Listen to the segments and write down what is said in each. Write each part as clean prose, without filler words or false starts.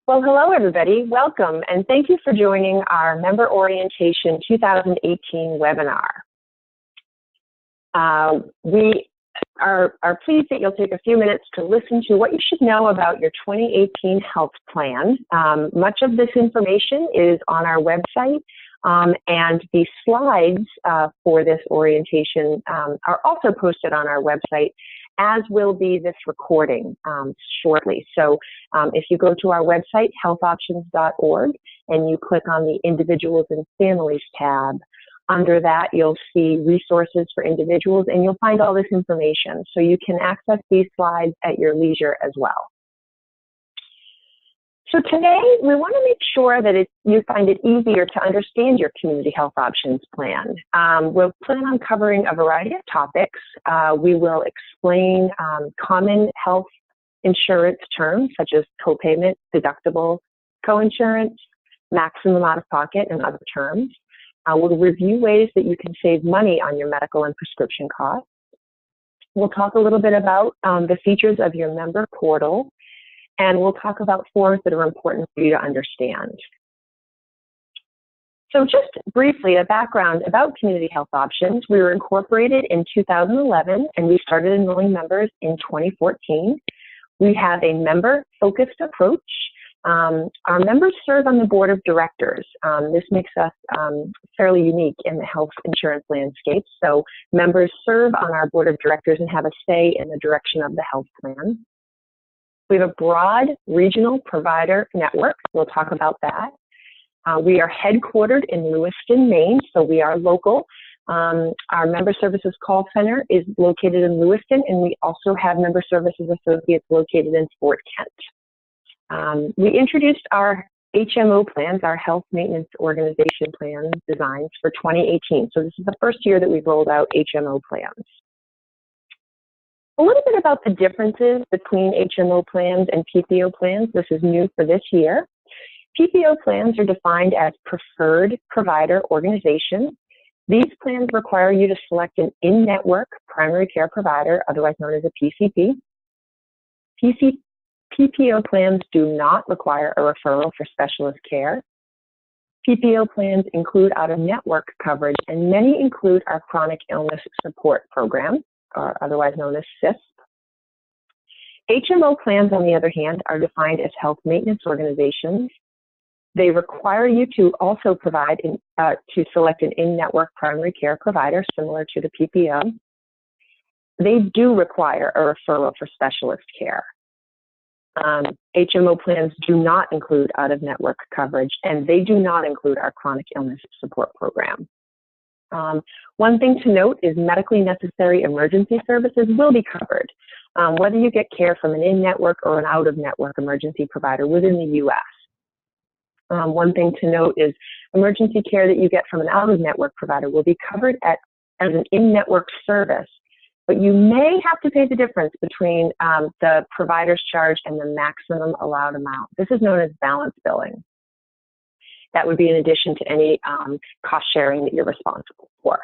Well, hello, everybody. Welcome, and thank you for joining our Member Orientation 2018 webinar. We are pleased that you'll take a few minutes to listen to what you should know about your 2018 health plan. Much of this information is on our website, and the slides for this orientation are also posted on our website, as will be this recording shortly. So if you go to our website, healthoptions.org, and you click on the Individuals and Families tab, under that you'll see resources for individuals, and you'll find all this information. So you can access these slides at your leisure as well. So today, we want to make sure that you find it easier to understand your community health options plan. We'll plan on covering a variety of topics. We will explain common health insurance terms such as copayment, deductible, coinsurance, maximum out-of-pocket, and other terms. We'll review ways that you can save money on your medical and prescription costs. We'll talk a little bit about the features of your member portal, and we'll talk about forms that are important for you to understand. So just briefly, a background about Community Health Options. We were incorporated in 2011, and we started enrolling members in 2014. We have a member-focused approach. Our members serve on the board of directors. This makes us fairly unique in the health insurance landscape. So members serve on our board of directors and have a say in the direction of the health plan. We have a broad regional provider network. We'll talk about that. We are headquartered in Lewiston, Maine, so we are local. Our member services call center is located in Lewiston, and we also have member services associates located in Fort Kent. We introduced our HMO plans, our health maintenance organization plan designs for 2018. So this is the first year that we've rolled out HMO plans. A little bit about the differences between HMO plans and PPO plans. This is new for this year. PPO plans are defined as preferred provider organization. These plans require you to select an in-network primary care provider, otherwise known as a PCP. PPO plans do not require a referral for specialist care. PPO plans include out-of-network coverage, and many include our chronic illness support program, or otherwise known as CISP. HMO plans, on the other hand, are defined as health maintenance organizations. They require you to also provide, to select an in-network primary care provider, similar to the PPO. They do require a referral for specialist care. HMO plans do not include out-of-network coverage, and they do not include our chronic illness support program. One thing to note is medically necessary emergency services will be covered, whether you get care from an in-network or an out-of-network emergency provider within the U.S. One thing to note is emergency care that you get from an out-of-network provider will be covered as an in-network service, but you may have to pay the difference between the provider's charge and the maximum allowed amount. This is known as balance billing. That would be in addition to any cost sharing that you're responsible for.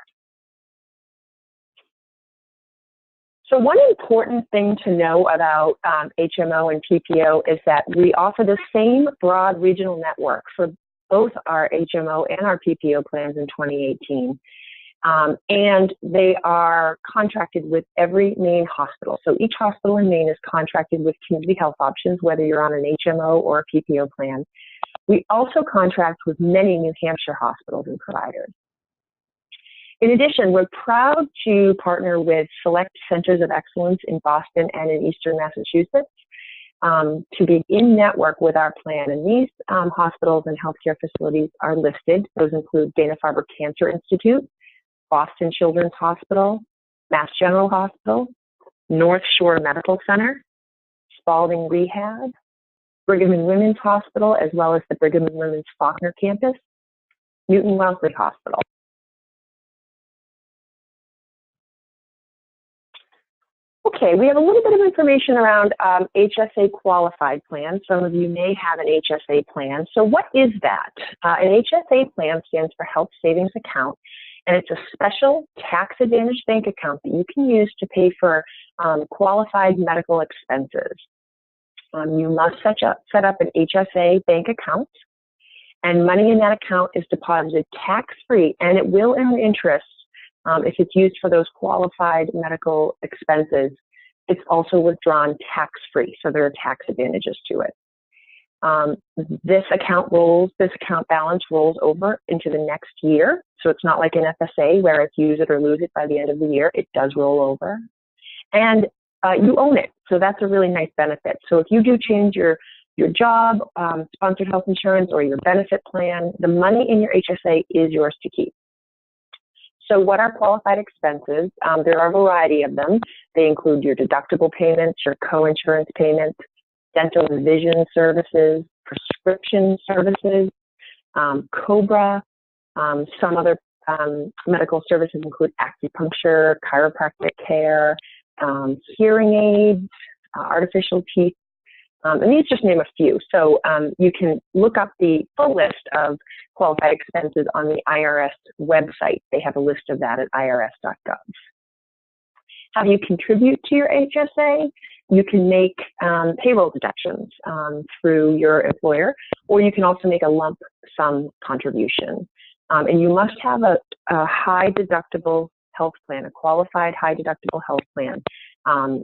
So one important thing to know about HMO and PPO is that we offer the same broad regional network for both our HMO and our PPO plans in 2018. And they are contracted with every Maine hospital. So each hospital in Maine is contracted with Community Health Options, whether you're on an HMO or a PPO plan. We also contract with many New Hampshire hospitals and providers. In addition, we're proud to partner with select centers of excellence in Boston and in Eastern Massachusetts to be in network with our plan. And these hospitals and healthcare facilities are listed. Those include Dana-Farber Cancer Institute, Boston Children's Hospital, Mass General Hospital, North Shore Medical Center, Spalding Rehab, Brigham and Women's Hospital, as well as the Brigham and Women's Faulkner campus, Newton Wellesley Hospital. Okay, we have a little bit of information around HSA qualified plans. Some of you may have an HSA plan. So what is that? An HSA plan stands for Health Savings Account, and it's a special tax-advantaged bank account that you can use to pay for qualified medical expenses. You must set up an HSA bank account, and money in that account is deposited tax-free, and it will earn interest if it's used for those qualified medical expenses. It's also withdrawn tax-free, so there are tax advantages to it. This account balance rolls over into the next year, so it's not like an FSA where it's use it or lose it by the end of the year. It does roll over, and you own it, so that's a really nice benefit. So if you do change your job, sponsored health insurance, or your benefit plan, the money in your HSA is yours to keep. So what are qualified expenses? There are a variety of them. They include your deductible payments, your co-insurance payments, dental and vision services, prescription services, COBRA. Some other medical services include acupuncture, chiropractic care, hearing aids, artificial teeth, and these just name a few. So you can look up the full list of qualified expenses on the IRS website. They have a list of that at irs.gov. How do you contribute to your HSA? You can make payroll deductions through your employer, or you can also make a lump sum contribution. And you must have a high deductible health plan, a qualified high deductible health plan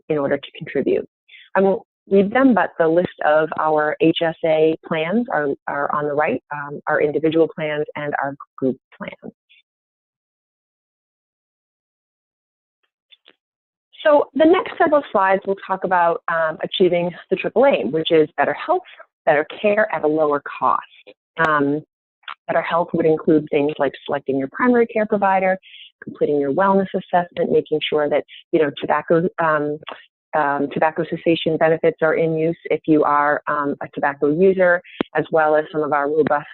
in order to contribute. I won't read them, but the list of our HSA plans are on the right, our individual plans and our group plans. So the next several slides will talk about achieving the triple aim, which is better health, better care at a lower cost. Better health would include things like selecting your primary care provider, completing your wellness assessment, making sure that tobacco cessation benefits are in use if you are a tobacco user, as well as some of our robust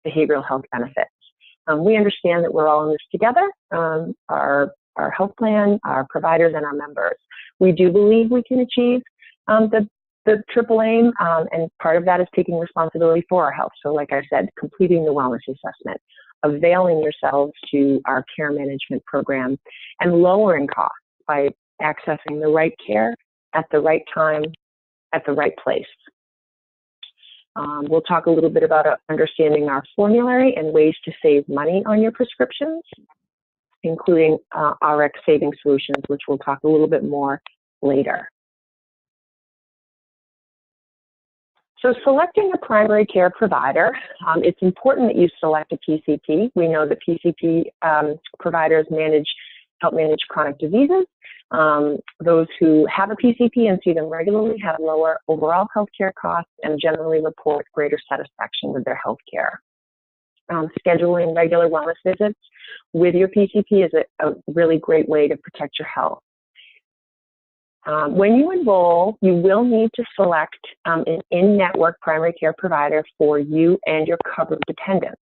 behavioral health benefits. We understand that we're all in this together, our health plan, our providers, and our members. We do believe we can achieve the triple aim, and part of that is taking responsibility for our health. So like I said, completing the wellness assessment, availing yourselves to our care management program, and lowering costs by accessing the right care at the right time, at the right place. We'll talk a little bit about understanding our formulary and ways to save money on your prescriptions, including RX saving solutions, which we'll talk a little bit more later. So selecting a primary care provider, it's important that you select a PCP. We know that PCP providers help manage chronic diseases. Those who have a PCP and see them regularly have lower overall healthcare costs and generally report greater satisfaction with their healthcare. Scheduling regular wellness visits with your PCP is a really great way to protect your health. When you enroll, you will need to select an in-network primary care provider for you and your covered dependents.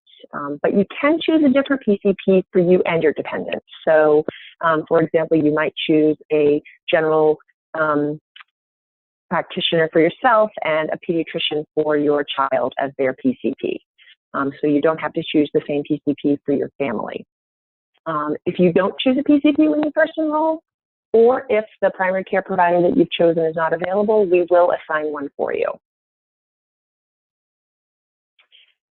But you can choose a different PCP for you and your dependents. So, for example, you might choose a general practitioner for yourself and a pediatrician for your child as their PCP. So you don't have to choose the same PCP for your family. If you don't choose a PCP when you first enroll, or if the primary care provider that you've chosen is not available, we will assign one for you.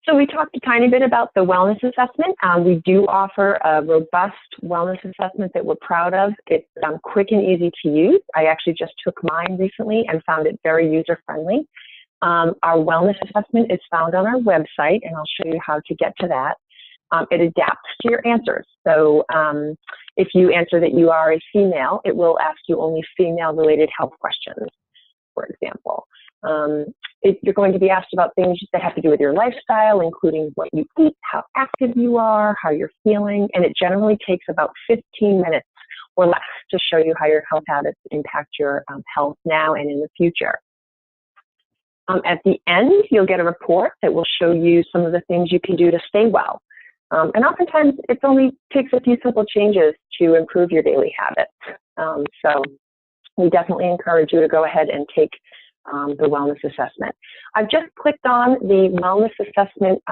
So we talked a tiny bit about the wellness assessment. We do offer a robust wellness assessment that we're proud of. It's quick and easy to use. I actually just took mine recently and found it very user-friendly. Our wellness assessment is found on our website, and I'll show you how to get to that. It adapts to your answers. So if you answer that you are a female, it will ask you only female-related health questions, for example. You're going to be asked about things that have to do with your lifestyle, including what you eat, how active you are, how you're feeling, and it generally takes about 15 minutes or less to show you how your health habits impact your health now and in the future. At the end, you'll get a report that will show you some of the things you can do to stay well. And oftentimes, it only takes a few simple changes to improve your daily habits. So we definitely encourage you to go ahead and take the wellness assessment. I've just clicked on the wellness assessment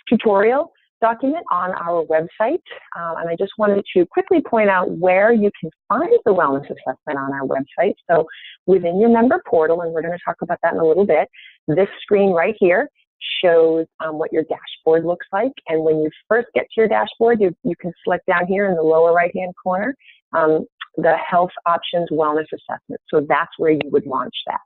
tutorial document on our website, and I just wanted to quickly point out where you can find the wellness assessment on our website. So within your member portal, and we're going to talk about that in a little bit, this screen right here shows what your dashboard looks like. And when you first get to your dashboard, you can select down here in the lower right-hand corner the Health Options Wellness Assessment. So that's where you would launch that.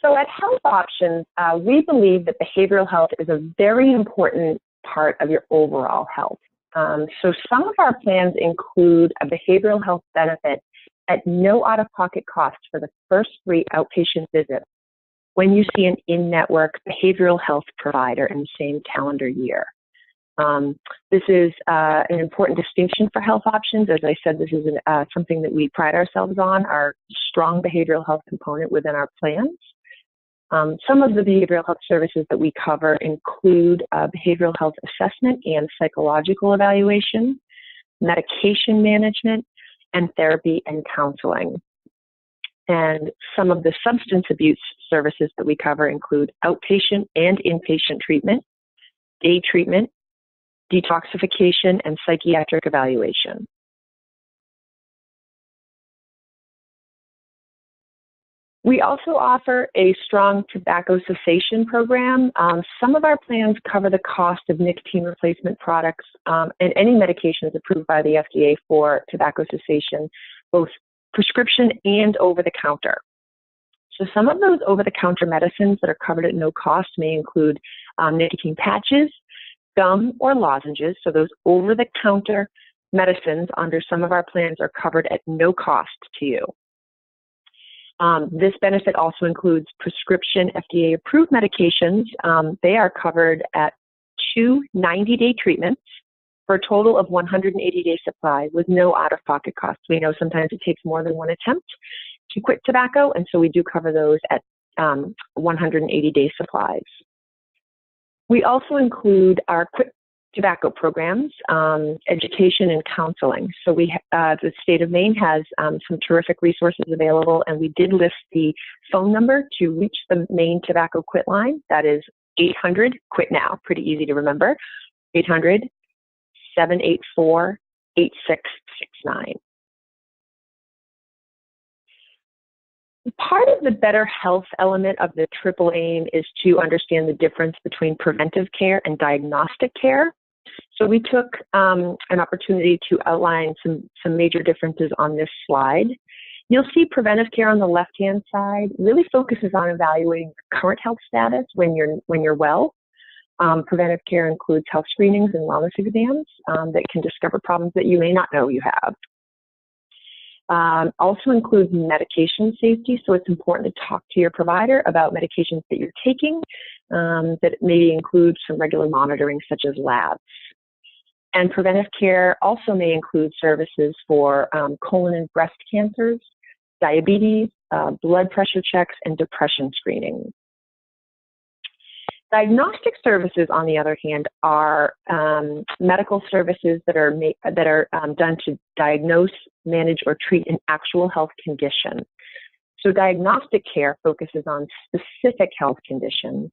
So at Health Options, we believe that behavioral health is a very important part of your overall health. So some of our plans include a behavioral health benefit at no out-of-pocket cost for the first 3 outpatient visits when you see an in-network behavioral health provider in the same calendar year. This is an important distinction for Health Options. As I said, this is something that we pride ourselves on, our strong behavioral health component within our plans. Some of the behavioral health services that we cover include behavioral health assessment and psychological evaluation, medication management, and therapy and counseling. And some of the substance abuse services that we cover include outpatient and inpatient treatment, day treatment, detoxification, and psychiatric evaluation. We also offer a strong tobacco cessation program. Some of our plans cover the cost of nicotine replacement products and any medications approved by the FDA for tobacco cessation, both prescription and over-the-counter. So some of those over-the-counter medicines that are covered at no cost may include nicotine patches, gum, or lozenges. So those over-the-counter medicines under some of our plans are covered at no cost to you. This benefit also includes prescription FDA-approved medications. They are covered at 2 90-day treatments for a total of 180-day supply with no out-of-pocket costs. We know sometimes it takes more than one attempt to quit tobacco, and so we do cover those at 180-day supplies. We also include our Quit Tobacco programs, education and counseling. So the state of Maine has some terrific resources available, and we did list the phone number to reach the Maine Tobacco Quit line. That is 800-QUIT-NOW, pretty easy to remember, 800-784-8669. Part of the better health element of the triple aim is to understand the difference between preventive care and diagnostic care. So we took an opportunity to outline some major differences on this slide. You'll see preventive care on the left-hand side really focuses on evaluating your current health status when you're well. Preventive care includes health screenings and wellness exams that can discover problems that you may not know you have. Also includes medication safety, so it's important to talk to your provider about medications that you're taking that maybe include some regular monitoring such as labs. And preventive care also may include services for colon and breast cancers, diabetes, blood pressure checks, and depression screening. Diagnostic services, on the other hand, are medical services that are done to diagnose, manage, or treat an actual health condition. So diagnostic care focuses on specific health conditions.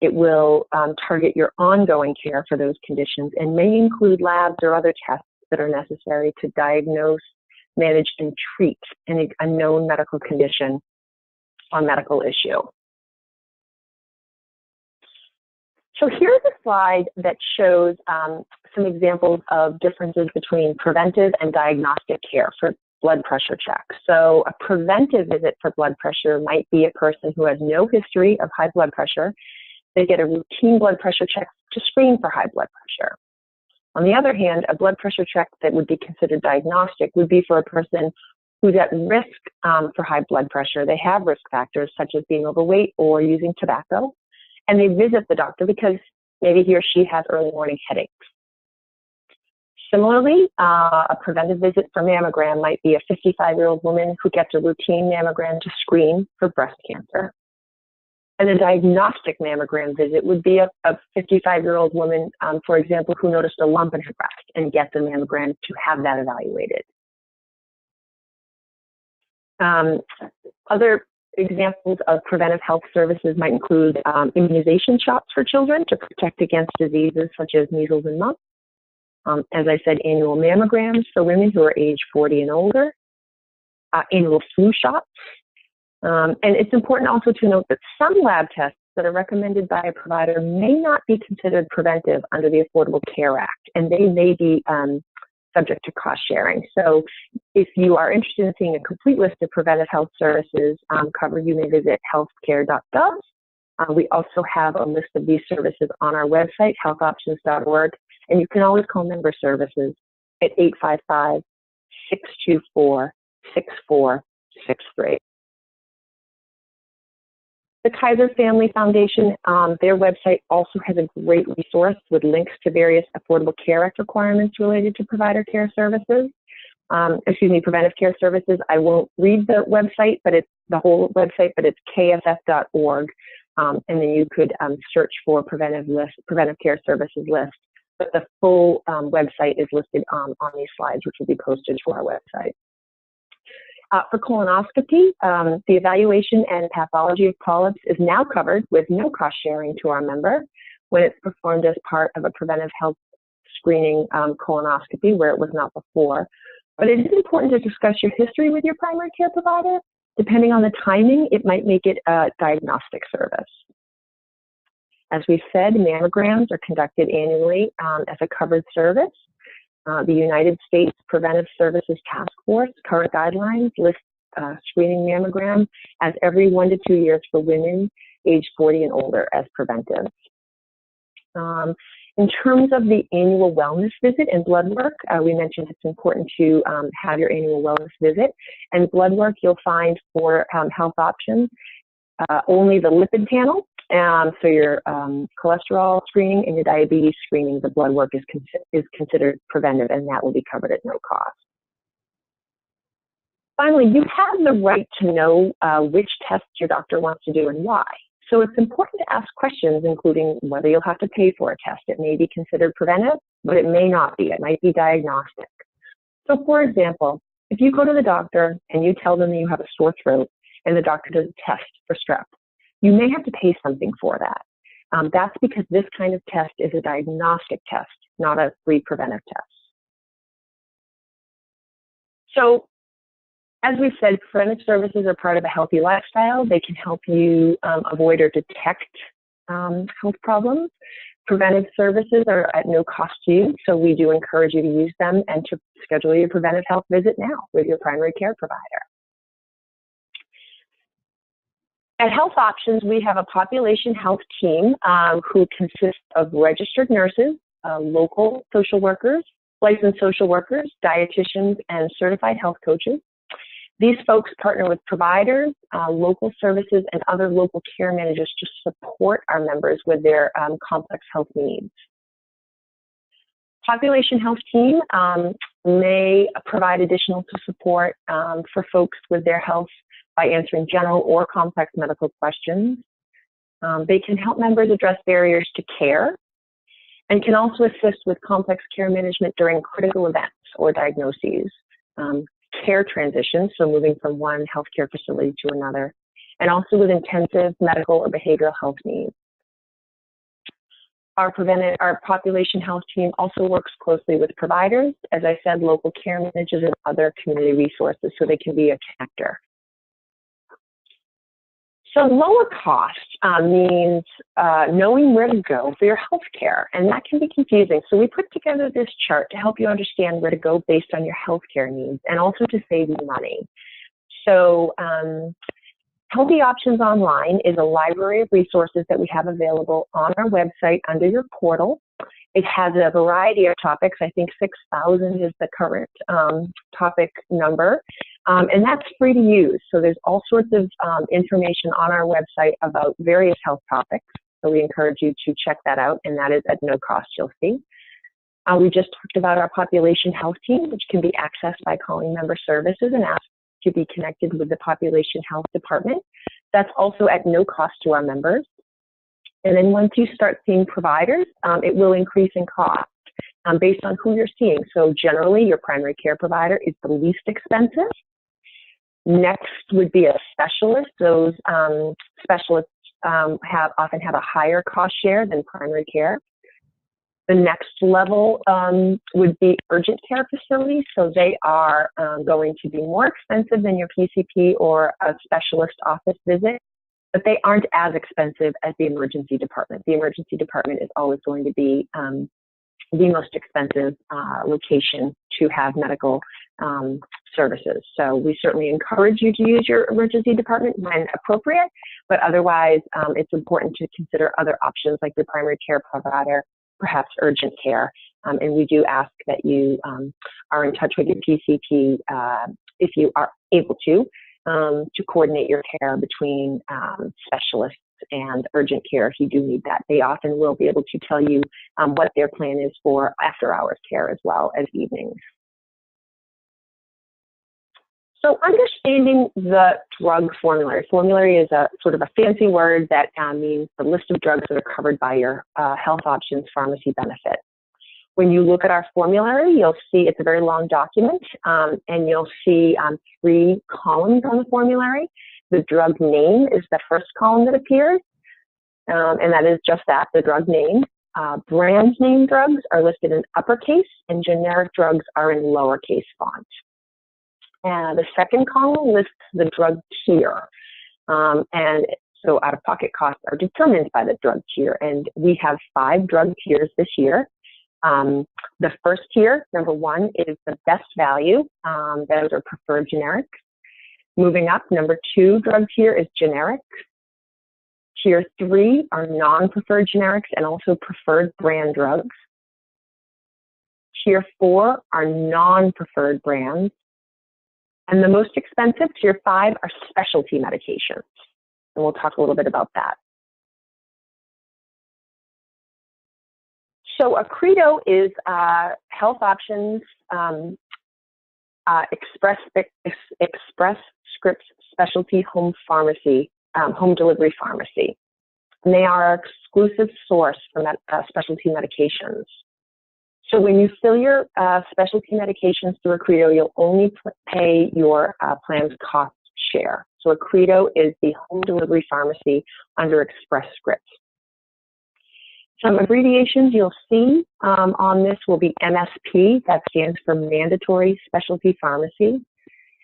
It will target your ongoing care for those conditions and may include labs or other tests that are necessary to diagnose, manage, and treat a known medical condition or medical issue. So here's a slide that shows some examples of differences between preventive and diagnostic care for blood pressure checks. So a preventive visit for blood pressure might be a person who has no history of high blood pressure. They get a routine blood pressure check to screen for high blood pressure. On the other hand, a blood pressure check that would be considered diagnostic would be for a person who's at risk for high blood pressure. They have risk factors such as being overweight or using tobacco, and they visit the doctor because maybe he or she has early morning headaches. Similarly, a preventive visit for mammogram might be a 55-year-old woman who gets a routine mammogram to screen for breast cancer. And a diagnostic mammogram visit would be a 55-year-old woman, for example, who noticed a lump in her breast and gets a mammogram to have that evaluated. Other examples of preventive health services might include immunization shots for children to protect against diseases such as measles and mumps. As I said, annual mammograms for women who are age 40 and older, annual flu shots. And it's important also to note that some lab tests that are recommended by a provider may not be considered preventive under the Affordable Care Act, and they may be subject to cost sharing. So if you are interested in seeing a complete list of preventive health services covered, you may visit healthcare.gov. We also have a list of these services on our website, healthoptions.org, and you can always call member services at 855-624-6463. The Kaiser Family Foundation, their website also has a great resource with links to various Affordable Care Act requirements related to provider care services. Preventive care services. I won't read the website, but it's the whole website, but it's ksf.org. And then you could search for preventive care services list. But the full website is listed on these slides, which will be posted to our website. For colonoscopy, the evaluation and pathology of polyps is now covered with no cost sharing to our member when it's performed as part of a preventive health screening colonoscopy, where it was not before. But it is important to discuss your history with your primary care provider. Depending on the timing, it might make it a diagnostic service. As we said, mammograms are conducted annually as a covered service. The United States Preventive Services Task Force current guidelines list screening mammogram as every 1 to 2 years for women age 40 and older as preventive. In terms of the annual wellness visit and blood work, we mentioned it's important to have your annual wellness visit. And blood work you'll find for health options, only the lipid panel. So your cholesterol screening and your diabetes screening, the blood work is considered preventive, and that will be covered at no cost. Finally, you have the right to know which tests your doctor wants to do and why. So it's important to ask questions, including whether you'll have to pay for a test. It may be considered preventive, but it may not be. It might be diagnostic. So for example, if you go to the doctor and you tell them that you have a sore throat and the doctor does a test for strep, you may have to pay something for that. That's because this kind of test is a diagnostic test, not a free preventive test. So as we've said, preventive services are part of a healthy lifestyle. They can help you avoid or detect health problems. Preventive services are at no cost to you, so we do encourage you to use them and to schedule your preventive health visit now with your primary care provider. At Health Options, we have a population health team who consists of registered nurses, local social workers, licensed social workers, dietitians, and certified health coaches. These folks partner with providers, local services, and other local care managers to support our members with their complex health needs. Population health team may provide additional support for folks with their health by answering general or complex medical questions. They can help members address barriers to care and can also assist with complex care management during critical events or diagnoses, care transitions, so moving from one healthcare facility to another, and also with intensive medical or behavioral health needs. Our population health team also works closely with providers, as I said, local care managers and other community resources, so they can be a connector. So lower cost means knowing where to go for your health care, and that can be confusing. So we put together this chart to help you understand where to go based on your health care needs and also to save you money. So Healthy Options Online is a library of resources that we have available on our website under your portal. It has a variety of topics. I think 6,000 is the current topic number. And that's free to use. So there's all sorts of information on our website about various health topics. So we encourage you to check that out, and that is at no cost, you'll see. We just talked about our population health team, which can be accessed by calling member services and ask to be connected with the population health department. That's also at no cost to our members. And then once you start seeing providers, it will increase in cost based on who you're seeing. So generally, your primary care provider is the least expensive. Next would be a specialist. Those specialists often have a higher cost share than primary care. The next level would be urgent care facilities. So they are going to be more expensive than your PCP or a specialist office visit, but they aren't as expensive as the emergency department. The emergency department is always going to be the most expensive location to have medical services. So we certainly encourage you to use your emergency department when appropriate, but otherwise it's important to consider other options like your primary care provider, perhaps urgent care. And we do ask that you are in touch with your PCP if you are able to coordinate your care between specialists and urgent care if you do need that. They often will be able to tell you what their plan is for after-hours care as well as evenings. So understanding the drug formulary. Formulary is a sort of a fancy word that means the list of drugs that are covered by your health options pharmacy benefit. When you look at our formulary, you'll see it's a very long document, and you'll see 3 columns on the formulary. The drug name is the first column that appears, and that is just that, the drug name. Brand name drugs are listed in uppercase, and generic drugs are in lowercase font. The second column lists the drug tier, and so out-of-pocket costs are determined by the drug tier, and we have 5 drug tiers this year. The first tier, number 1, is the best value. Those are preferred generics. Moving up, number 2 drug tier is generic. Tier 3 are non-preferred generics and also preferred brand drugs. Tier 4 are non-preferred brands. And the most expensive, tier 5, are specialty medications. And we'll talk a little bit about that. So a credo is health options express scripts specialty home pharmacy, home delivery pharmacy. And they are our exclusive source for specialty medications. So when you fill your specialty medications through a credo, you'll only pay your plan's cost share. So a credo is the home delivery pharmacy under Express Scripts. Some abbreviations you'll see on this will be MSP, that stands for Mandatory Specialty Pharmacy.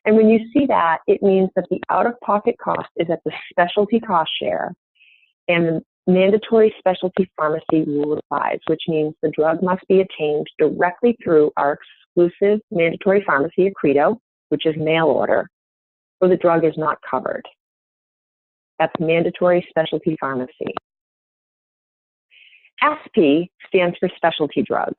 And when you see that, it means that the out-of-pocket cost is at the specialty cost share, and the mandatory specialty pharmacy rule applies, which means the drug must be obtained directly through our exclusive mandatory pharmacy, a credo, which is mail order, or the drug is not covered. That's mandatory specialty pharmacy. SP stands for specialty drug.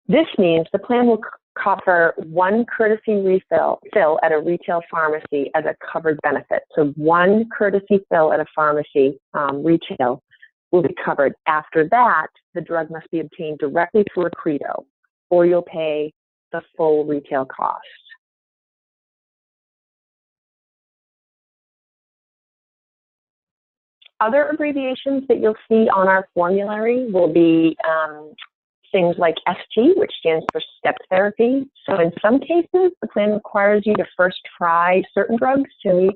This means the plan will cover 1 courtesy refill at a retail pharmacy as a covered benefit. So 1 courtesy fill at a pharmacy retail will be covered. After that, the drug must be obtained directly through a credo, or you'll pay the full retail cost. Other abbreviations that you'll see on our formulary will be things like ST, which stands for step therapy. So in some cases, the plan requires you to first try certain drugs to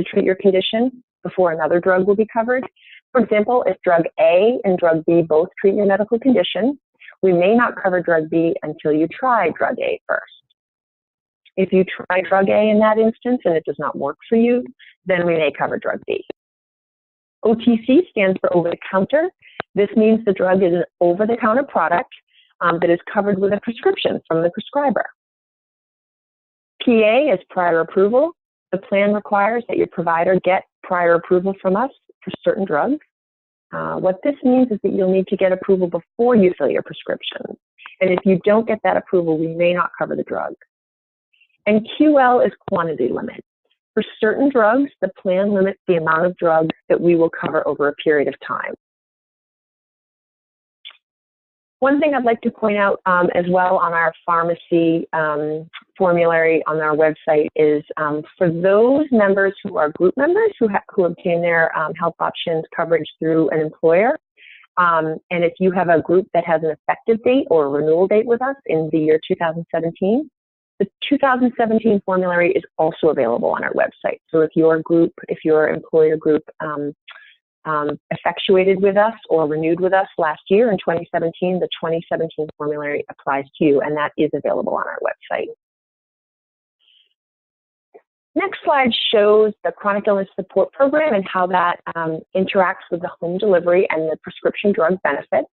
treat your condition before another drug will be covered. For example, if drug A and drug B both treat your medical condition, we may not cover drug B until you try drug A first. If you try drug A in that instance and it does not work for you, then we may cover drug B. OTC stands for over-the-counter. This means the drug is an over-the-counter product that is covered with a prescription from the prescriber. PA is prior approval. The plan requires that your provider get prior approval from us for certain drugs. What this means is that you'll need to get approval before you fill your prescription. And if you don't get that approval, we may not cover the drug. And QL is quantity limit. For certain drugs, the plan limits the amount of drugs that we will cover over a period of time. One thing I'd like to point out as well on our pharmacy formulary on our website is for those members who are group members who obtain their health options coverage through an employer, and if you have a group that has an effective date or a renewal date with us in the year 2017, the 2017 formulary is also available on our website. So if your employer group effectuated with us or renewed with us last year in 2017, the 2017 formulary applies to you, and that is available on our website. Next slide shows the chronic illness support program and how that interacts with the home delivery and the prescription drug benefits.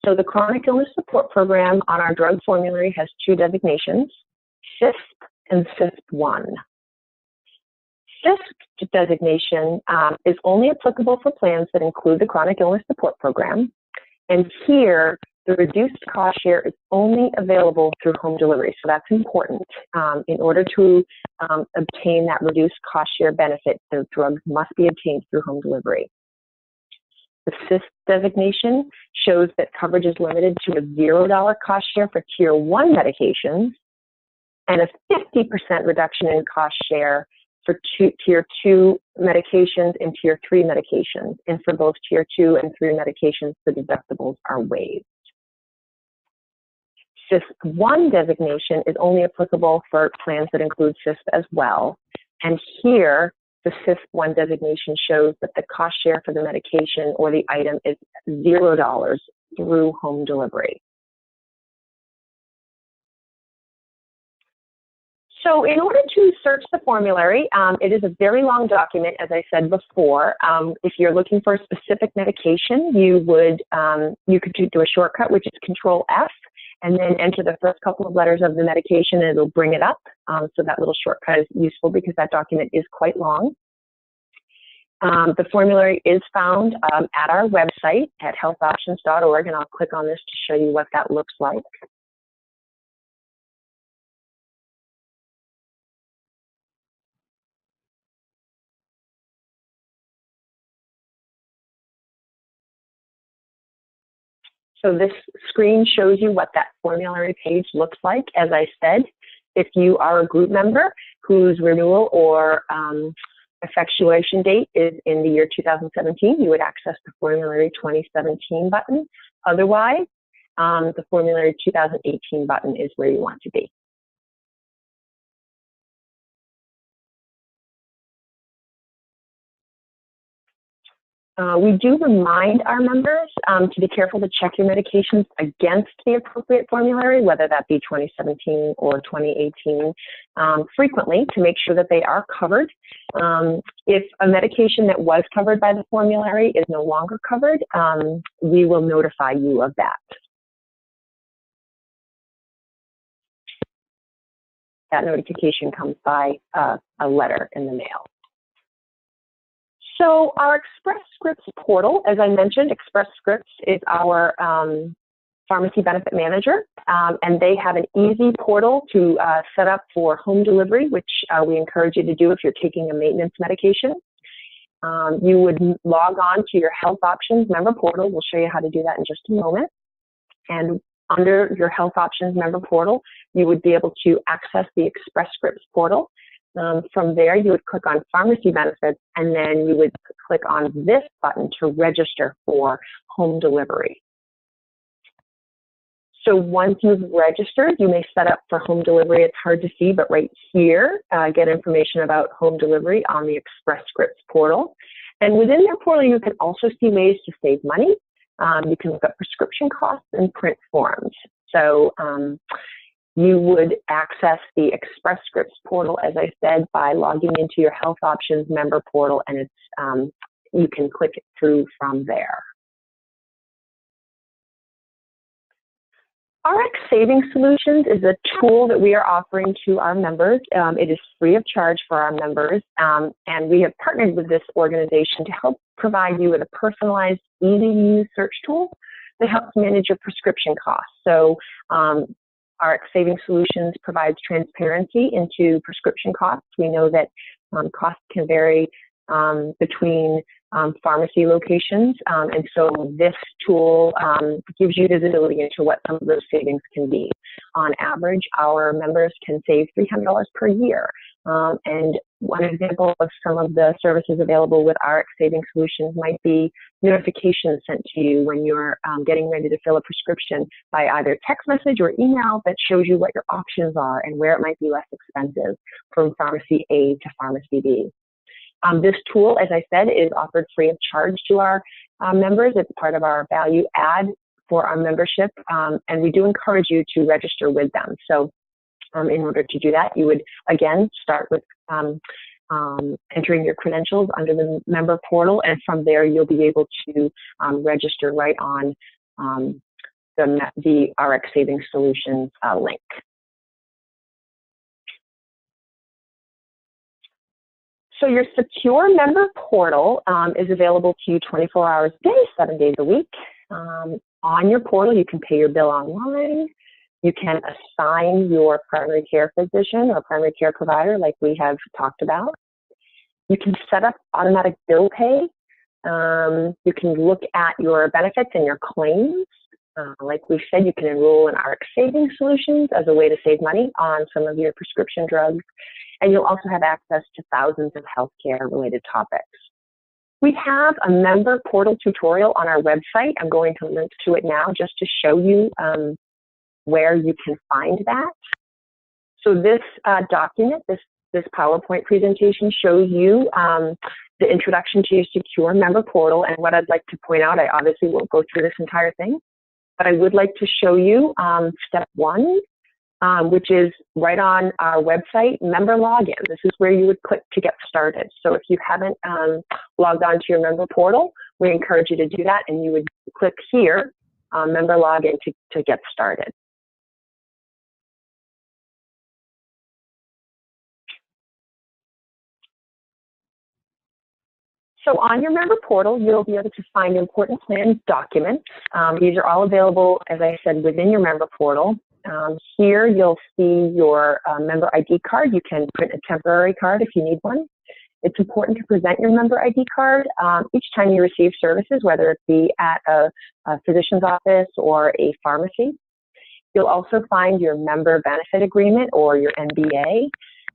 So the chronic illness support program on our drug formulary has two designations, CISP and CISP-1. CISP designation is only applicable for plans that include the chronic illness support program. And here, the reduced cost share is only available through home delivery. So that's important. In order to obtain that reduced cost share benefit, the drugs must be obtained through home delivery. The CISP designation shows that coverage is limited to a $0 cost share for Tier 1 medications and a 50% reduction in cost share for Tier 2 medications and Tier 3 medications. And for both Tier 2 and 3 medications, the deductibles are waived. CISP-1 designation is only applicable for plans that include CISP as well. And here, the CISP-1 designation shows that the cost share for the medication or the item is $0 through home delivery. So in order to search the formulary, it is a very long document, as I said before. If you're looking for a specific medication, you could do a shortcut, which is Control F, and then enter the first couple of letters of the medication, and it'll bring it up. So that little shortcut is useful because that document is quite long. The formulary is found at our website at healthoptions.org, and I'll click on this to show you what that looks like. So this screen shows you what that formulary page looks like. As I said, if you are a group member whose renewal or effectuation date is in the year 2017, you would access the Formulary 2017 button. Otherwise, the Formulary 2018 button is where you want to be. We do remind our members to be careful to check your medications against the appropriate formulary, whether that be 2017 or 2018, frequently to make sure that they are covered. If a medication that was covered by the formulary is no longer covered, we will notify you of that. That notification comes by a letter in the mail. So our Express Scripts portal, as I mentioned, Express Scripts is our pharmacy benefit manager, and they have an easy portal to set up for home delivery, which we encourage you to do if you're taking a maintenance medication. You would log on to your Health Options member portal. We'll show you how to do that in just a moment. And under your Health Options member portal, you would be able to access the Express Scripts portal. From there, you would click on Pharmacy Benefits, and then you would click on this button to register for home delivery. So once you've registered, you may set up for home delivery. It's hard to see, but right here, get information about home delivery on the Express Scripts portal. And within their portal, you can also see ways to save money. You can look at prescription costs and print forms. So you would access the Express Scripts portal, as I said, by logging into your Health Options member portal, and it's you can click it through from there. RX Savings Solutions is a tool that we are offering to our members. It is free of charge for our members, and we have partnered with this organization to help provide you with a personalized, easy-to-use search tool that helps manage your prescription costs. So RX Savings Solutions provides transparency into prescription costs. We know that costs can vary between pharmacy locations. And so this tool gives you visibility into what some of those savings can be. On average, our members can save $300 per year. And one example of some of the services available with RX Saving Solutions might be notifications sent to you when you're getting ready to fill a prescription by either text message or email that shows you what your options are and where it might be less expensive from pharmacy A to pharmacy B. This tool, as I said, is offered free of charge to our members. It's part of our value add for our membership, and we do encourage you to register with them. So in order to do that, you would, again, start with entering your credentials under the member portal, and from there you'll be able to register right on the RX Saving Solutions link. So your secure member portal is available to you 24 hours a day, 7 days a week. On your portal, you can pay your bill online. You can assign your primary care physician or primary care provider like we have talked about. You can set up automatic bill pay. You can look at your benefits and your claims. Like we said, you can enroll in RX Saving Solutions as a way to save money on some of your prescription drugs. And you'll also have access to thousands of healthcare related topics. We have a member portal tutorial on our website. I'm going to link to it now just to show you where you can find that. So this document, this PowerPoint presentation shows you the introduction to your secure member portal. And what I'd like to point out, I obviously won't go through this entire thing, but I would like to show you step one, which is right on our website, member login. This is where you would click to get started. So if you haven't logged on to your member portal, we encourage you to do that, and you would click here, member login, to get started. So on your member portal, you'll be able to find important plan documents. These are all available, as I said, within your member portal. Here you'll see your member ID card. You can print a temporary card if you need one. It's important to present your member ID card each time you receive services, whether it be at a physician's office or a pharmacy. You'll also find your member benefit agreement or your MBA.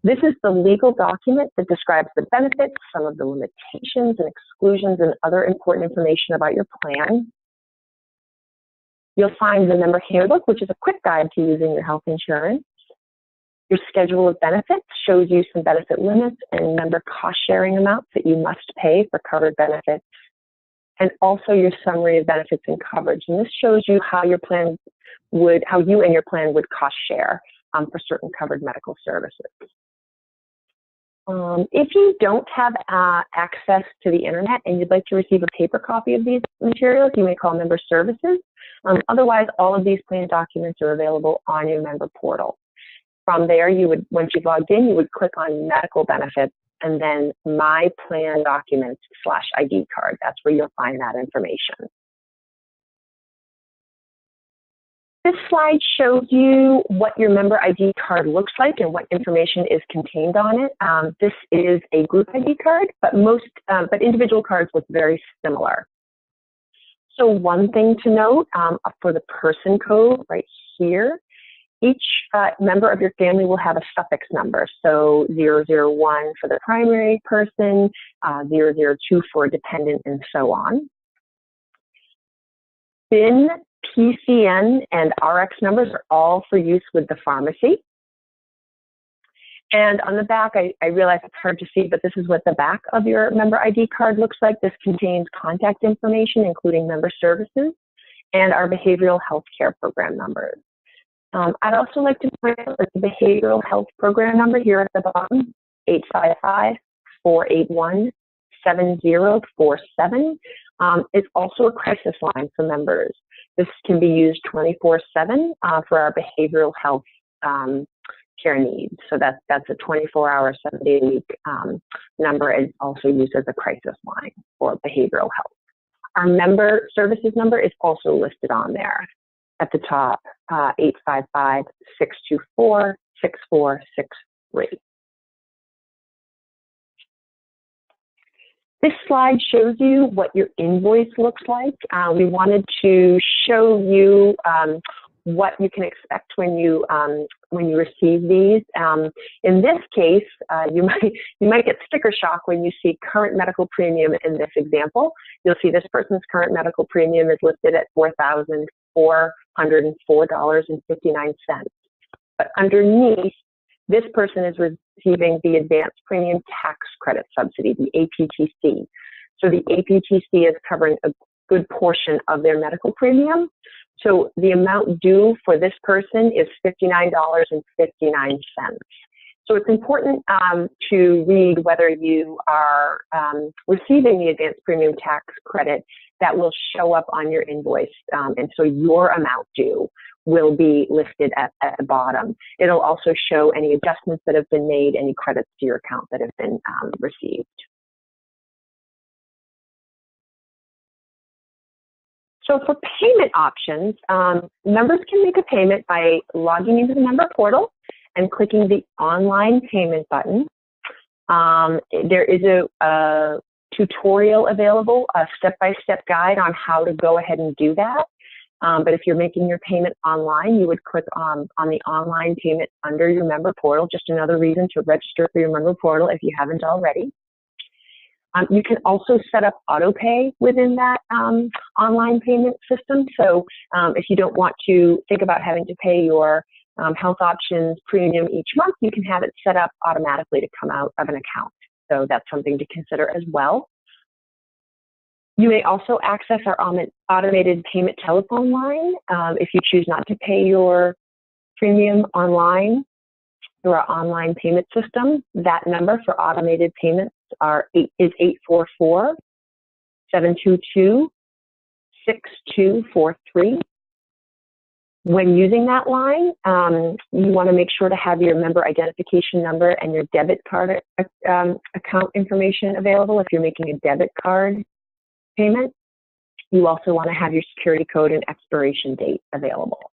This is the legal document that describes the benefits, some of the limitations and exclusions, and other important information about your plan. You'll find the member handbook, which is a quick guide to using your health insurance. Your schedule of benefits shows you some benefit limits and member cost sharing amounts that you must pay for covered benefits, and also your summary of benefits and coverage. And this shows you how your plan would, how you and your plan would cost share for certain covered medical services. If you don't have access to the internet and you'd like to receive a paper copy of these materials, you may call member services. Otherwise, all of these plan documents are available on your member portal. From there, you would, once you've logged in, you would click on medical benefits and then my plan documents / ID card. That's where you'll find that information. This slide shows you what your member ID card looks like and what information is contained on it. This is a group ID card, but individual cards look very similar. So one thing to note for the person code right here, each member of your family will have a suffix number. So 001 for the primary person, 002 for a dependent, and so on. BIN, PCN, and RX numbers are all for use with the pharmacy. And on the back, I realize it's hard to see, but this is what the back of your member ID card looks like. This contains contact information, including member services, and our behavioral health care program numbers. I'd also like to point out that the behavioral health program number here at the bottom, 855-481-7047, is also a crisis line for members. This can be used 24/7 for our behavioral health care needs. So that's a 24-hour, 7-day-a-week number, and also used as a crisis line for behavioral health. Our member services number is also listed on there at the top, 855-624-6463. This slide shows you what your invoice looks like. We wanted to show you what you can expect when you receive these. In this case, you might get sticker shock when you see current medical premium in this example. You'll see this person's current medical premium is listed at $4,404.59. But underneath, this person is receiving the Advanced Premium Tax Credit Subsidy, the APTC. So the APTC is covering a good portion of their medical premium. So the amount due for this person is $59.59. So it's important to read whether you are receiving the Advanced Premium Tax Credit. That will show up on your invoice. And so your amount due will be listed at the bottom. It'll also show any adjustments that have been made, any credits to your account that have been received. So for payment options, members can make a payment by logging into the member portal and clicking the online payment button. There is a tutorial available, a step-by-step guide on how to go ahead and do that. But if you're making your payment online, you would click on the online payment under your member portal, just another reason to register for your member portal if you haven't already. You can also set up auto pay within that online payment system. So if you don't want to think about having to pay your health options premium each month, you can have it set up automatically to come out of an account. So that's something to consider as well. You may also access our automated payment telephone line if you choose not to pay your premium online through our online payment system. That number for automated payments is 844-722-6243. When using that line, you want to make sure to have your member identification number and your debit card account information available if you're making a debit card payment. You also want to have your security code and expiration date available.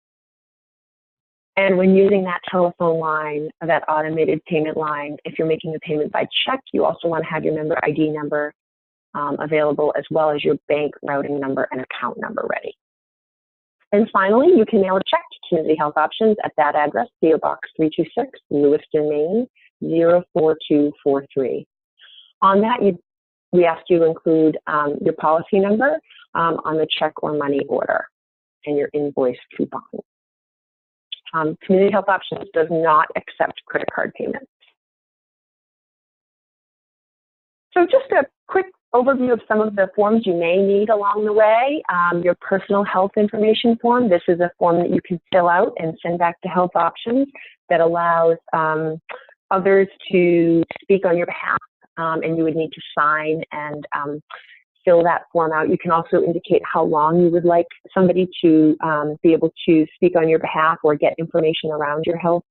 And when using that telephone line, that automated payment line, if you're making a payment by check, you also want to have your member ID number available, as well as your bank routing number and account number ready. And finally, you can mail a check to Community Health Options at that address, PO Box 326, Lewiston, Maine, 04243. On that, we asked you to include your policy number on the check or money order and your invoice coupon. Community Health Options does not accept credit card payments. So just a quick overview of some of the forms you may need along the way. Your personal health information form. This is a form that you can fill out and send back to Health Options that allows others to speak on your behalf, and you would need to sign and fill that form out. You can also indicate how long you would like somebody to be able to speak on your behalf or get information around your health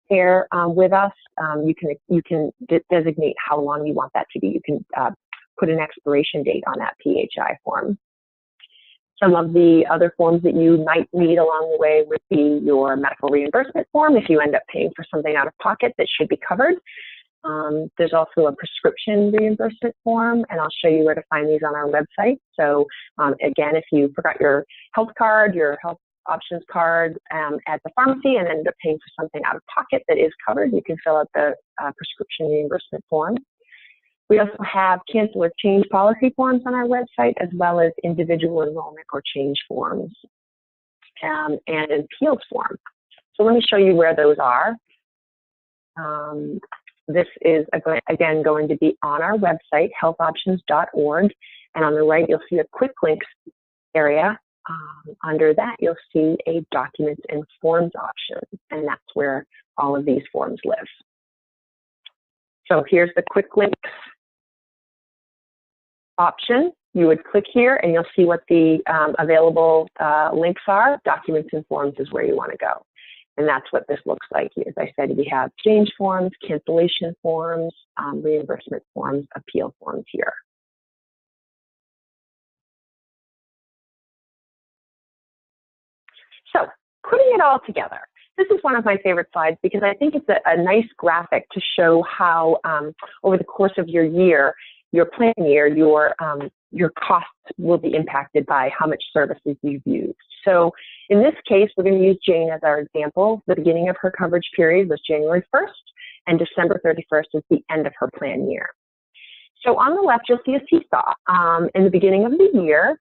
care with us. You can designate how long you want that to be. You can put an expiration date on that PHI form. Some of the other forms that you might need along the way would be your medical reimbursement form if you end up paying for something out of pocket that should be covered. There's also a prescription reimbursement form, and I'll show you where to find these on our website. So again, if you forgot your health card, your health options card at the pharmacy and ended up paying for something out of pocket that is covered, you can fill out the prescription reimbursement form. We also have cancel or change policy forms on our website, as well as individual enrollment or change forms and an appeals form. So let me show you where those are. This is, again, going to be on our website, healthoptions.org, and on the right, you'll see a quick links area. Under that, you'll see a documents and forms option, and that's where all of these forms live. So here's the quick links option. You would click here, and you'll see what the available links are. Documents and forms is where you want to go. And that's what this looks like. As I said, we have change forms, cancellation forms, reimbursement forms, appeal forms here. So putting it all together, this is one of my favorite slides because I think it's a nice graphic to show how over the course of your year, your plan year, your costs will be impacted by how much services you've used. So in this case, we're going to use Jane as our example. The beginning of her coverage period was January 1st, and December 31st is the end of her plan year. So on the left, you'll see a seesaw. In the beginning of the year,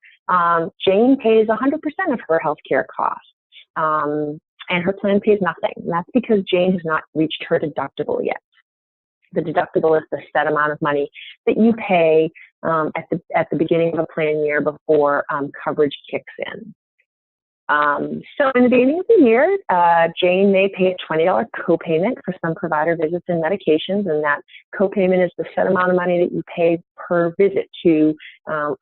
Jane pays 100% of her healthcare costs, and her plan pays nothing. And that's because Jane has not reached her deductible yet. The deductible is the set amount of money that you pay at the beginning of a plan year before coverage kicks in. So in the beginning of the year, Jane may pay a $20 copayment for some provider visits and medications, and that copayment is the set amount of money that you pay per visit to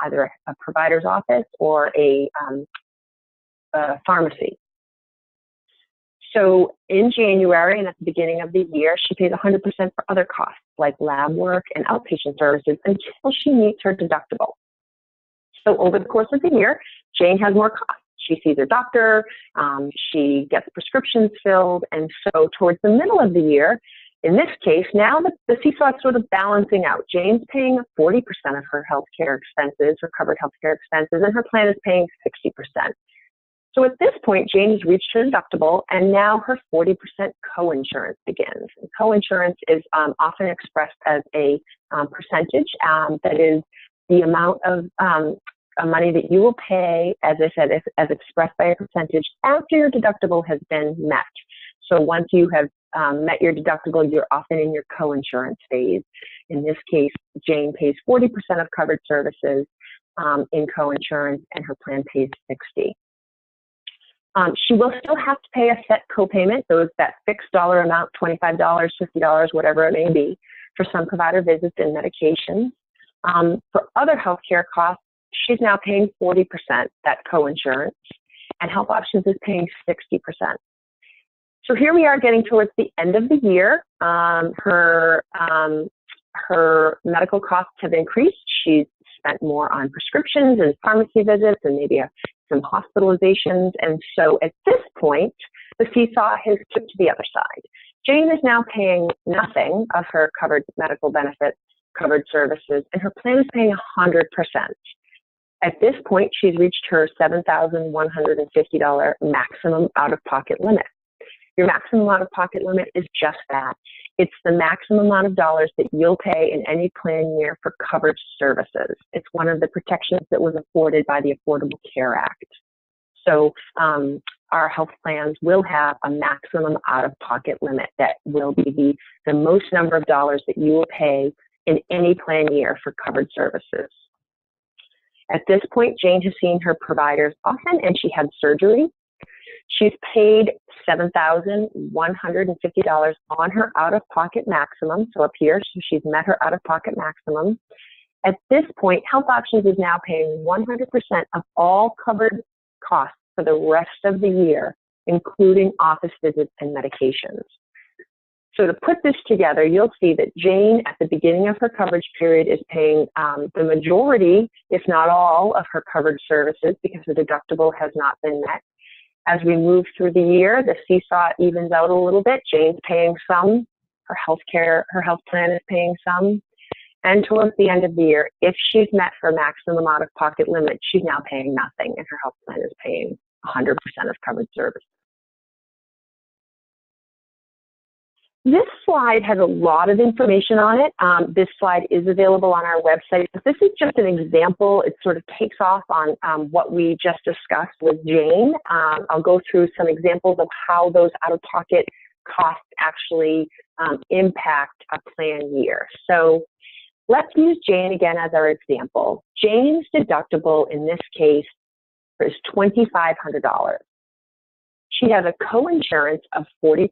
either a provider's office or a pharmacy. So in January and at the beginning of the year, she pays 100% for other costs like lab work and outpatient services until she meets her deductible. So over the course of the year, Jane has more costs. She sees her doctor, she gets prescriptions filled, and so towards the middle of the year, in this case, now the seesaw is sort of balancing out. Jane's paying 40% of her healthcare expenses, her covered healthcare expenses, and her plan is paying 60%. So at this point, Jane has reached her deductible, and now her 40% coinsurance begins. And coinsurance is often expressed as a percentage that is the amount of money that you will pay, as I said, as expressed by a percentage after your deductible has been met. So once you have met your deductible, you're often in your coinsurance phase. In this case, Jane pays 40% of covered services in coinsurance, and her plan pays 60%. She will still have to pay a set copayment, that fixed dollar amount, $25, $50, whatever it may be, for some provider visits and medications. For other healthcare costs, she's now paying 40%, that coinsurance, and Health Options is paying 60%. So here we are getting towards the end of the year. Her medical costs have increased. She's spent more on prescriptions and pharmacy visits and maybe some hospitalizations. And so at this point, the seesaw has tipped to the other side. Jane is now paying nothing of her covered medical benefits, covered services, and her plan is paying 100%. At this point, she's reached her $7,150 maximum out-of-pocket limit. Your maximum out-of-pocket limit is just that. It's the maximum amount of dollars that you'll pay in any plan year for covered services. It's one of the protections that was afforded by the Affordable Care Act. So our health plans will have a maximum out-of-pocket limit that will be the most number of dollars that you will pay in any plan year for covered services. At this point, Jane has seen her providers often, and she had surgery. She's paid $7,150 on her out-of-pocket maximum, so up here, so she's met her out-of-pocket maximum. At this point, Health Options is now paying 100% of all covered costs for the rest of the year, including office visits and medications. So to put this together, you'll see that Jane, at the beginning of her coverage period, is paying the majority, if not all, of her covered services because the deductible has not been met. As we move through the year, the seesaw evens out a little bit. Jane's paying some, her health plan is paying some, and towards the end of the year, if she's met her maximum out-of-pocket limit, she's now paying nothing, and her health plan is paying 100% of covered services. This slide has a lot of information on it. This slide is available on our website. But this is just an example. It sort of takes off on what we just discussed with Jane. I'll go through some examples of how those out-of-pocket costs actually impact a plan year. So let's use Jane again as our example. Jane's deductible in this case is $2,500. She has a coinsurance of 40%.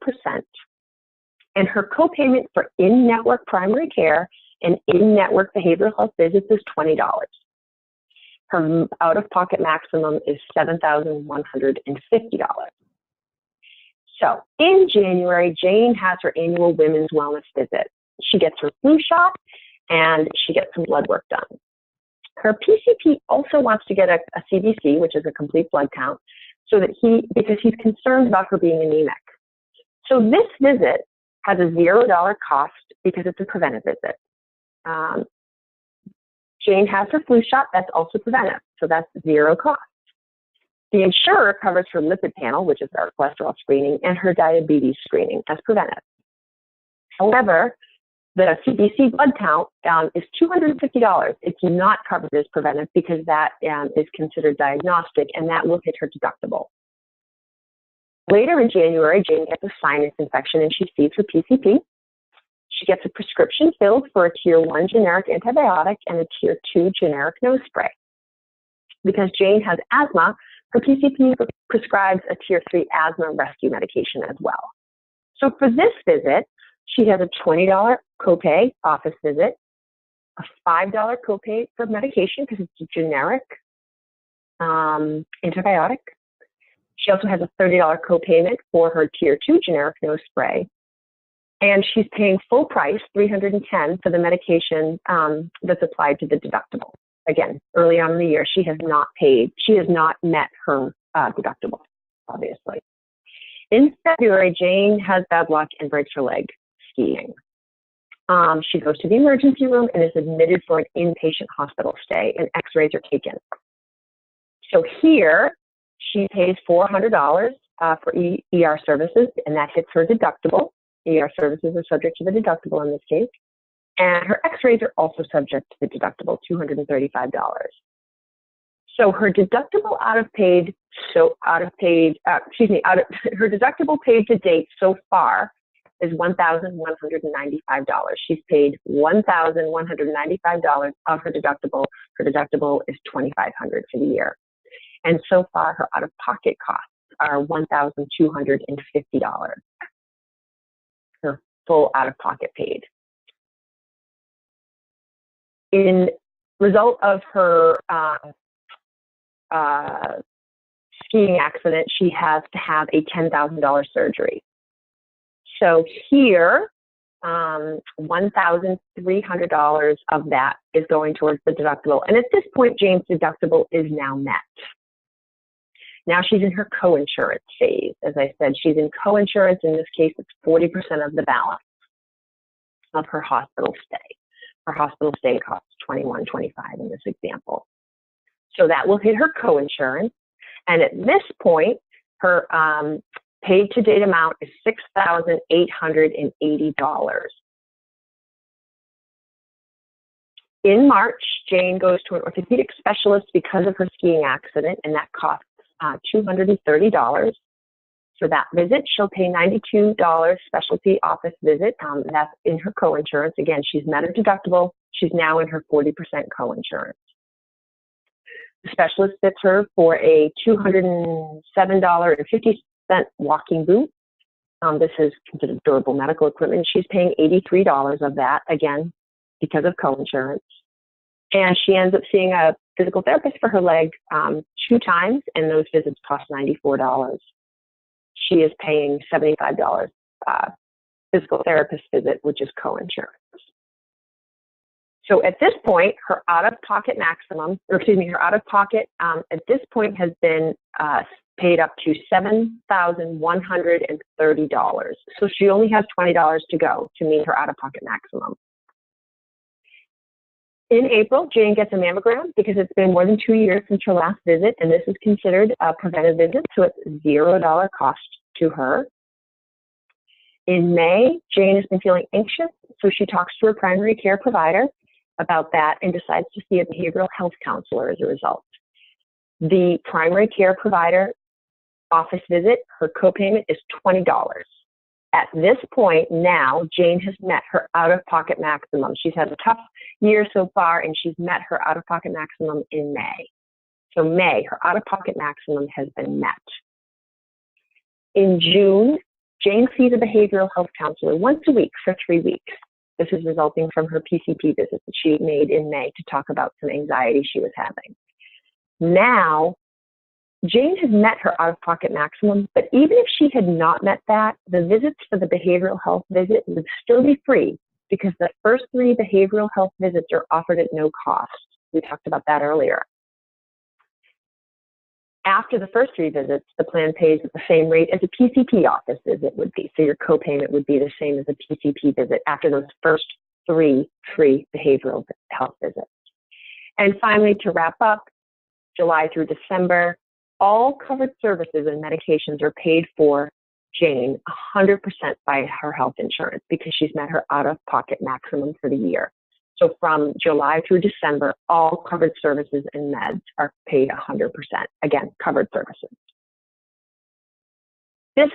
And her copayment for in-network primary care and in-network behavioral health visits is $20. Her out-of-pocket maximum is $7,150. So in January, Jane has her annual women's wellness visit. She gets her flu shot and she gets some blood work done. Her PCP also wants to get a CBC, which is a complete blood count, because he's concerned about her being anemic. So this visit has a $0 cost because it's a preventive visit. Jane has her flu shot. That's also preventive, so that's zero cost. The insurer covers her lipid panel, which is our cholesterol screening, and her diabetes screening as preventive. However, the CBC blood count is $250. It's not covered as preventive because that is considered diagnostic, and that will hit her deductible. Later in January, Jane gets a sinus infection, and she sees her PCP. She gets a prescription filled for a Tier 1 generic antibiotic and a Tier 2 generic nose spray. Because Jane has asthma, her PCP prescribes a Tier 3 asthma rescue medication as well. So for this visit, she has a $20 copay office visit, a $5 copay for medication because it's a generic antibiotic. She also has a $30 copayment for her Tier 2 generic nose spray. And she's paying full price, $310, for the medication that's applied to the deductible. Again, early on in the year, she has not met her deductible, obviously. In February, Jane has bad luck and breaks her leg skiing. She goes to the emergency room and is admitted for an inpatient hospital stay, and x-rays are taken. So here, she pays $400 for ER services, and that hits her deductible. ER services are subject to the deductible in this case. And her x-rays are also subject to the deductible, $235. So her deductible her deductible paid to date so far is $1,195. She's paid $1,195 of her deductible. Her deductible is $2,500 for the year. And so far, her out-of-pocket costs are $1,250. Her full out-of-pocket paid. In result of her skiing accident, she has to have a $10,000 surgery. So here, $1,300 of that is going towards the deductible. And at this point, Jane's deductible is now met. Now she's in her co-insurance phase. As I said, she's in co-insurance. In this case, it's 40% of the balance of her hospital stay. Her hospital stay costs $21.25 in this example. So that will hit her co-insurance. And at this point, her paid to date amount is $6,880. In March, Jane goes to an orthopedic specialist because of her skiing accident, and that costs $230. For that visit, she'll pay $92 specialty office visit. That's in her co-insurance. Again, she's met her deductible. She's now in her 40% co-insurance. The specialist fits her for a $207.50 walking boot. This is considered durable medical equipment. She's paying $83 of that, again, because of co-insurance. And she ends up seeing a physical therapist for her leg 2 times, and those visits cost $94. She is paying $75 physical therapist visit, which is co-insurance. So at this point, her out-of-pocket maximum, her out-of-pocket at this point has been paid up to $7,130. So she only has $20 to go to meet her out-of-pocket maximum. In April, Jane gets a mammogram because it's been more than 2 years since her last visit, and this is considered a preventive visit, so it's $0 cost to her. In May, Jane has been feeling anxious, so she talks to her primary care provider about that and decides to see a behavioral health counselor as a result. The primary care provider office visit, her copayment is $20. At this point now, Jane has met her out-of-pocket maximum. She's had a tough year so far, and she's met her out-of-pocket maximum in May. So May, her out-of-pocket maximum has been met. In June, Jane sees a behavioral health counselor once a week for 3 weeks. This is resulting from her PCP visit that she made in May to talk about some anxiety she was having. Now, Jane has met her out-of-pocket maximum, but even if she had not met that, the visits for the behavioral health visit would still be free because the first 3 behavioral health visits are offered at no cost. We talked about that earlier. After the first 3 visits, the plan pays at the same rate as a PCP office visit would be. So your copayment would be the same as a PCP visit after those first 3 free behavioral health visits. And finally, to wrap up, July through December, all covered services and medications are paid for Jane 100% by her health insurance because she's met her out-of-pocket maximum for the year. So from July through December, all covered services and meds are paid 100%. Again, covered services. This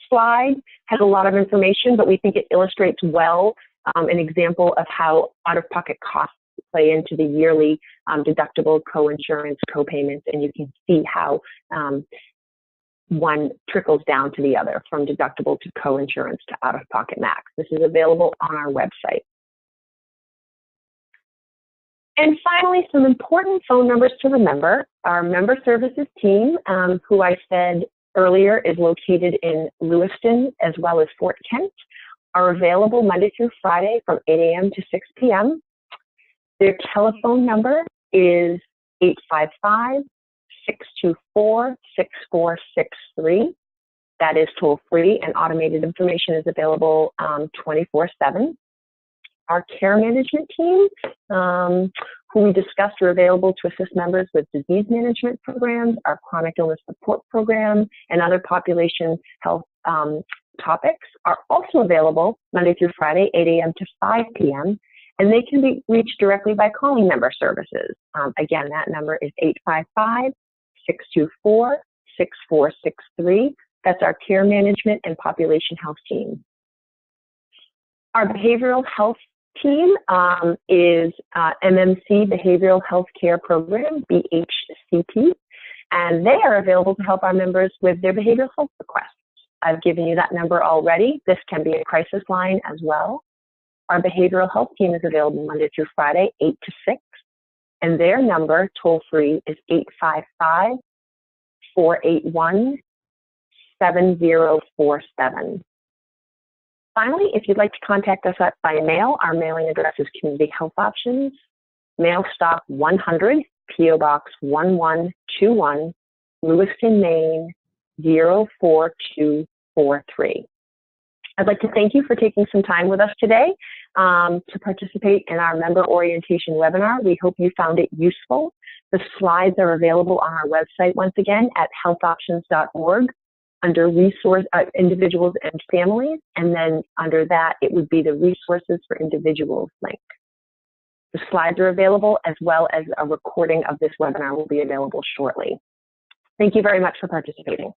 slide has a lot of information, but we think it illustrates well an example of how out-of-pocket costs play into the yearly deductible, co-insurance, co-payments, and you can see how one trickles down to the other, from deductible to co-insurance to out-of-pocket max. This is available on our website. And finally, some important phone numbers to remember. Our member services team, who I said earlier is located in Lewiston as well as Fort Kent, are available Monday through Friday from 8 a.m. to 6 p.m. Their telephone number is 855-624-6463. That is toll free, and automated information is available 24/7. Our care management team, who we discussed, are available to assist members with disease management programs, our chronic illness support program, and other population health topics, are also available Monday through Friday, 8 a.m. to 5 p.m., and they can be reached directly by calling member services. Again, that number is 855-624-6463. That's our care management and population health team. Our behavioral health team is MMC Behavioral Health Care Program, BHCP, and they are available to help our members with their behavioral health requests. I've given you that number already. This can be a crisis line as well. Our behavioral health team is available Monday through Friday, 8 to 6, and their number, toll-free, is 855-481-7047. Finally, if you'd like to contact us by mail, our mailing address is Community Health Options, Mail Stock 100, P.O. Box 1121, Lewiston, Maine 04243. I'd like to thank you for taking some time with us today to participate in our member orientation webinar. We hope you found it useful. The slides are available on our website once again at healthoptions.org under resource individuals and families, and then under that it would be the resources for individuals link. The slides are available, as well as a recording of this webinar will be available shortly. Thank you very much for participating.